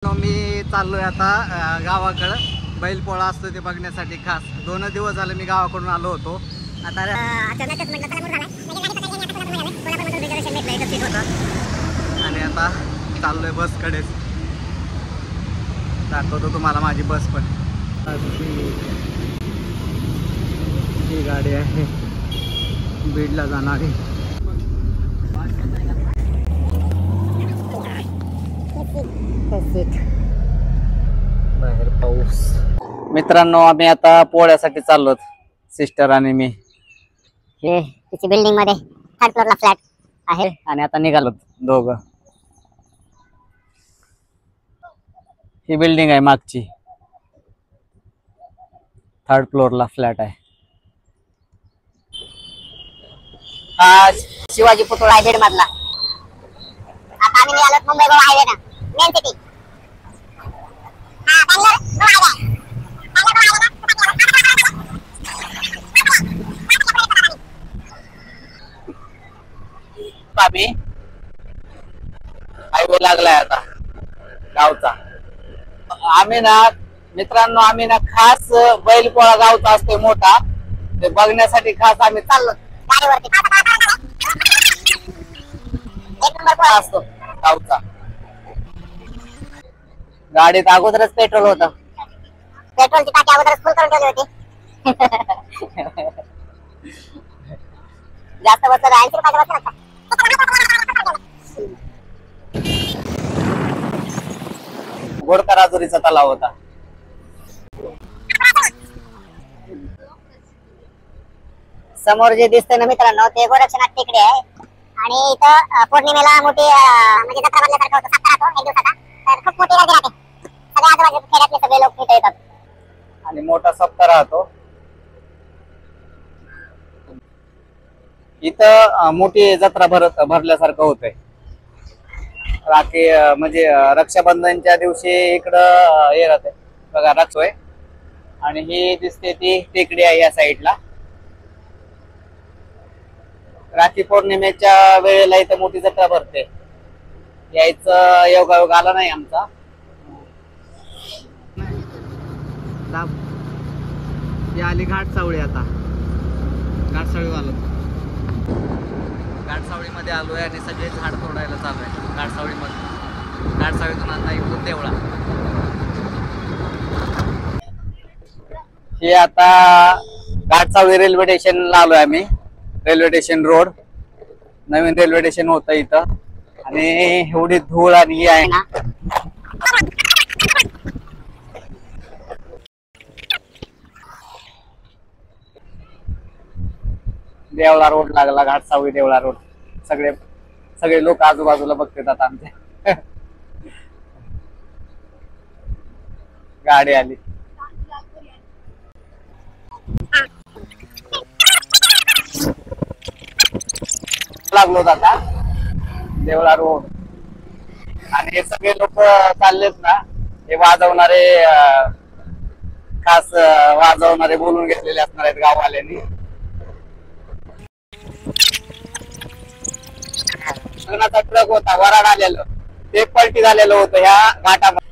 मी चाललोय आता गावाकडे बैलपोळा असतो ते बघण्यासाठी खास 2 दिवस झाले मी गावाकडून आलो होतो। आता अचानकच म्हटलं चला मूड झाला आणि आता चाललोय बसकडे। दाखवतो तुम्हाला माझी बस पण। ही गाडी आहे बीडला जाणारी। बाहेर पाऊस। मित्रांनो आम्ही आता पोळ्यासाठी चाललोत सिस्टर आणि मी। हे तिची बिल्डिंग मध्ये 3rd फ्लोअरला फ्लॅट आहे आणि आता निघालो दोघं। ही बिल्डिंग आहे मागची 3rd फ्लोअरला फ्लॅट आहे। हा शिवाजी पुतळा आहे बीड मधला। आता आम्ही निघालो मुंबई गोवा हायवे ना मेन सिटी। आम्ही हायवे लागलाय आता गावचा। आम्ही ना मित्रांनो आम्ही ना खास बैलपोळा गावचा असतोय मोठा ते बघण्यासाठी खास आम्ही चाललो गाडीवरती। एक नंबर पोळा असतो गावचा। गाडीत अगोदरच पेट्रोल होतं। पेट्रोलची टाकी अगोदरच फुल करून ठेवली होती। जास्त बसलं 80 रुपयाचं बसलं का? गोडका राजुरीचा तलाव होता। समोर जे दिसतंय ना मित्रांनो ते गोरक्षनाथ टेकडी आहे आणि इथं पौर्णिमेला मोठी म्हणजे जत्रा भरल्यासारखं होतं। सप्ताह राहतो 1 दिवसाचा, तर खूप मोठी गर्दी राहते। सगळे आजूबाजूच्या खेड्यातले सगळे लोक इथे येतात आणि मोठा सप्ताह राहतो। इथं मोठी जत्रा भरल्यासारखं होतंय। राखी म्हणजे रक्षाबंधनच्या दिवशी इकडं हे राहते बघा रक्षोय आणि ही दिसते ती टेकडी आहे या साईडला। राखी पौर्णिमेच्या वेळेला इथं मोठी जत्रा भरते। यायचं योगायोग आला नाही आमचा। आली घाटसावळी। आता घाटसावळी आलो घाटसावळीमध्ये आलोय आणि सगळे झाड तोडायला चालू आहे घाटसावळीमध्ये। घाटसावळीतून आता इकडून देवळा। हे आता घाटसावळी रेल्वे स्टेशनला आलोय आम्ही। रेल्वे स्टेशन रोड नवीन रेल्वे स्टेशन होतं इथं आणि एवढी धूळ आणि ही आहे ना। देवळा रोड लागला घाटसावळी देवळा रोड। सगळे लोक आजूबाजूला बघतात आता आमच्या। गाडी आली लागलो आता देवळा रोड आणि हे सगळे लोक चाललेत ना हे वाजवणारे खास वाजवणारे बोलून घेतलेले असणार आहेत गाववाल्यांनी। लग्नाचा ट्रक होता वराड आलेलं ते पलटी झालेलं होतं ह्या घाटामध्ये।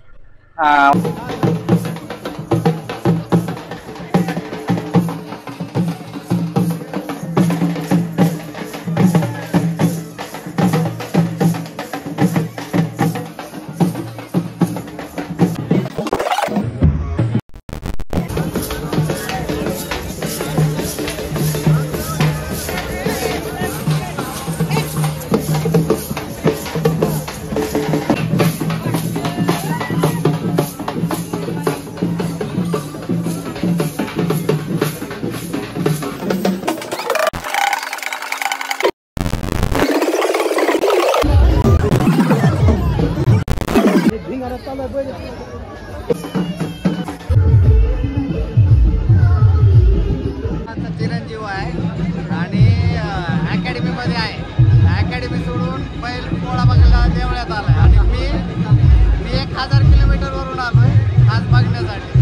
चिरंजीव आहे आणि अकॅडमी मध्ये आहे। अकॅडमी सोडून बैल पोळा बघायला देवळ्यात आलाय आणि मी 1000 किलोमीटर वरून आलोय आज बघण्यासाठी।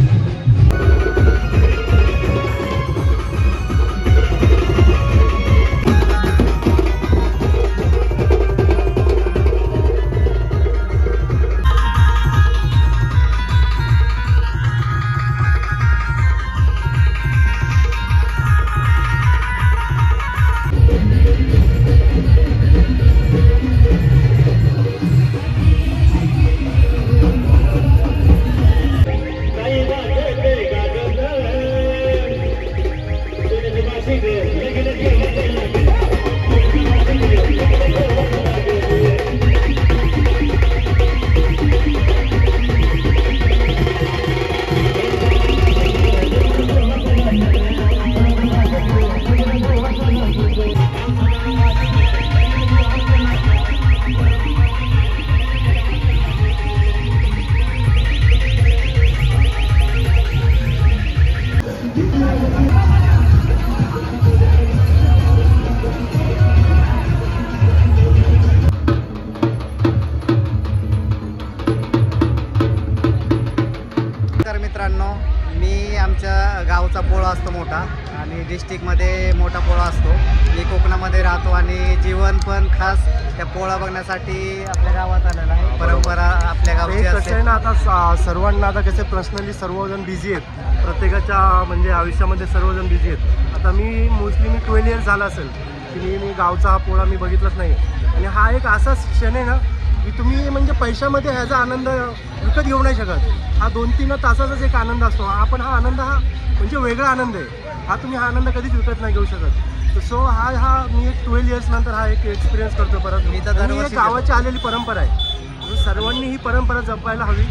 मित्रांनो, मी आमच्या गावचा पोळा असतो मोठा आणि डिस्ट्रिक्टमध्ये मोठा पोळा असतो. मी कोकणामध्ये राहतो आणि जीवन पण खास त्या पोळा बघण्यासाठी आपल्या गावात आलेला आहे. परंपरा आपल्या गावची कसं असते. आहे ना, आता सर्वांना आता कसे पर्सनली सर्वजण बिझी आहेत, प्रत्येकाच्या म्हणजे आयुष्यामध्ये सर्वजण बिझी आहेत. आता मी मोस्टली 12 इयर्स झाला असेल की मी गावचा हा पोळा मी बघितलाच नाही. आणि हा एक असा क्षण आहे ना की तुम्ही म्हणजे पैशामध्ये ह्याचा आनंद विकत घेऊ नाही शकत. हा 2-3 तासाचाच एक आनंद असतो. आपण हा आनंद हा म्हणजे वेगळा आनंद आहे. हा तुम्ही हा आनंद कधीच विकत नाही घेऊ शकत. सो हा मी एक 12 इयर्स नंतर हा एक एक्सपिरियन्स करतो परत. मी तर आणि एक गावाची आलेली परंपरा आहे. सर्वांनी ही परंपरा जपायला हवी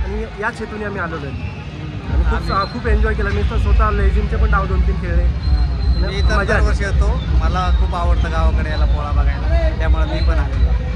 आणि याच हेतूने आम्ही आलेलो आहे. आणि खूप एन्जॉय केला. मी तर स्वतः लेझिमचे पण डाव 2-3 खेळले. मी तर दरवर्षी येतो. मला खूप आवडतं गावाकडे याला पोळा बघायला, त्यामुळे मी पण आलेलो.